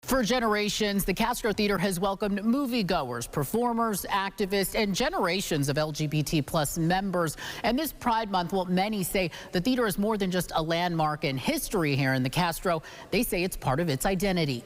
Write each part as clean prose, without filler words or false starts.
For generations, the Castro Theater has welcomed moviegoers, performers, activists, and generations of LGBT plus members. And this Pride Month, well, many say the theater is more than just a landmark in history here in the Castro. They say it's part of its identity.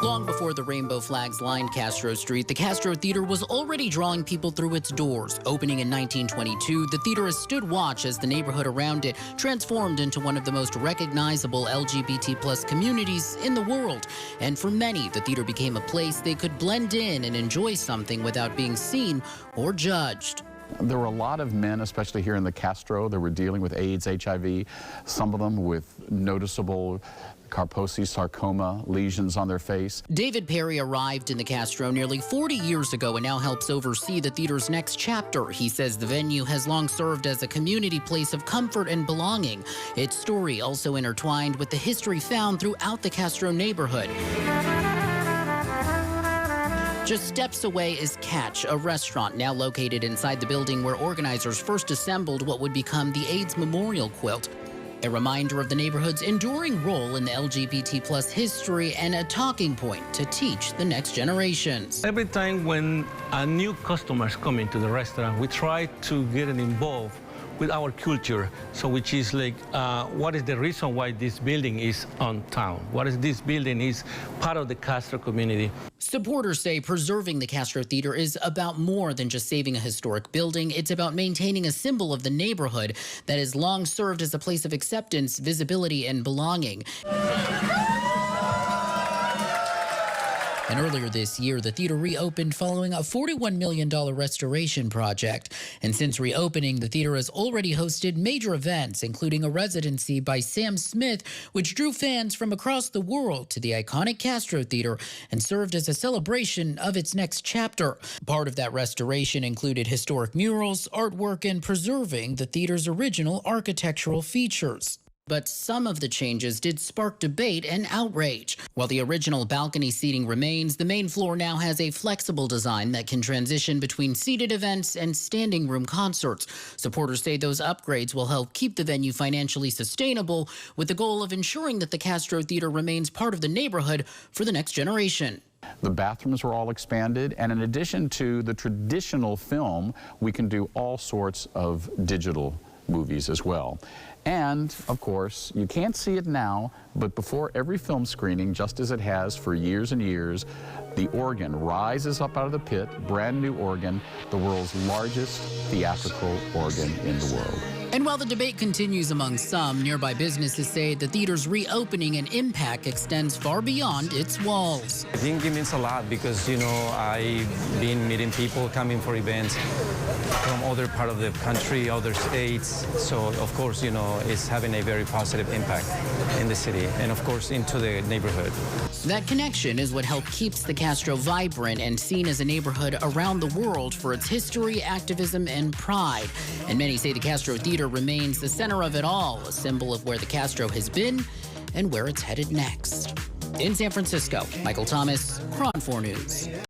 Long before the rainbow flags lined Castro Street, the Castro Theater was already drawing people through its doors. Opening in 1922, the theater has stood watch as the neighborhood around it transformed into one of the most recognizable LGBT plus communities in the world. And for many, the theater became a place they could blend in and enjoy something without being seen or judged. There were a lot of men, especially here in the Castro, that were dealing with AIDS, HIV, some of them with noticeable Kaposi sarcoma lesions on their face. David Perry arrived in the Castro nearly 40 years ago and now helps oversee the theater's next chapter. He says the venue has long served as a community place of comfort and belonging. Its story also intertwined with the history found throughout the Castro neighborhood. Just steps away is Catch, a restaurant now located inside the building where organizers first assembled what would become the AIDS Memorial Quilt. A reminder of the neighborhood's enduring role in the LGBT plus history and a talking point to teach the next generations. Every time when a new customers come into the restaurant, we try to get them involved with our culture. So which is like, what is the reason why this building is on town? What is this building is part of the Castro community? Supporters say preserving the Castro Theater is about more than just saving a historic building. It's about maintaining a symbol of the neighborhood that has long served as a place of acceptance, visibility, and belonging. And earlier this year, the theater reopened following a $41 million restoration project. And since reopening, the theater has already hosted major events, including a residency by Sam Smith, which drew fans from across the world to the iconic Castro Theater and served as a celebration of its next chapter. Part of that restoration included historic murals, artwork, and preserving the theater's original architectural features. But some of the changes did spark debate and outrage. While the original balcony seating remains, the main floor now has a flexible design that can transition between seated events and standing room concerts. Supporters say those upgrades will help keep the venue financially sustainable, with the goal of ensuring that the Castro Theater remains part of the neighborhood for the next generation. The bathrooms were all expanded, and in addition to the traditional film, we can do all sorts of digital movies as well. And, of course, you can't see it now, but before every film screening, just as it has for years and years, the organ rises up out of the pit, brand new organ, the world's largest theatrical organ in the world. And while the debate continues among some, nearby businesses say the theater's reopening and impact extends far beyond its walls. I think it means a lot because, you know, I've been meeting people coming for events from other part of the country, other states. So, of course, you know, it's having a very positive impact in the city and, of course, into the neighborhood. That connection is what helped keeps the Castro vibrant and seen as a neighborhood around the world for its history, activism, and pride. And many say the Castro Theater remains the center of it all, a symbol of where the Castro has been and where it's headed next. In San Francisco, Michael Thomas, KRON 4 News.